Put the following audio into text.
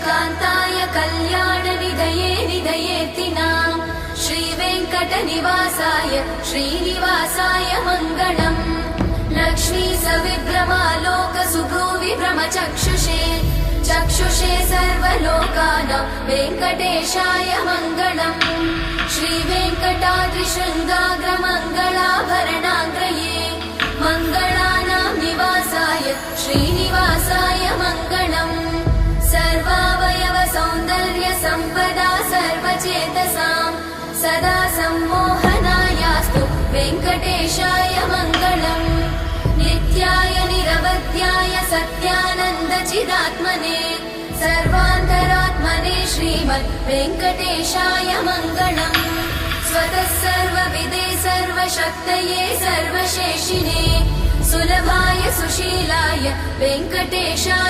कान्ताय कल्याणनिधये निधयेतिनाम् श्रीवेङ्कटनिवासाय श्रीनिवासाय मङ्गलम् लक्ष्मी सविभ्रमालोकसुभ्रूविभ्रमचक्षुषे चक्षुषे सर्वलोकानां वेङ्कटेशाय मङ्गलम् श्रीवेङ्कटाद्रिशृङ्गाग्रमङ्गलाभरणाग्रये मङ्गलानां निवासाय श्रीनिवासाय मङ्गलम् सर्वावयव सौन्दर्य सम्पदा सर्वचेतसां सदा सम्मोहनायास्तु वेङ्कटेशाय मङ्गलम् नित्याय निरवध्याय सत्यानन्दचिदात्मने सर्वान्तरात्मने श्रीमद् वेङ्कटेशाय मङ्गलम् स्वतः सर्वविदे सर्वशक्तये सर्वशेषिणे सुलभाय सुशीलाय वेङ्कटेशाय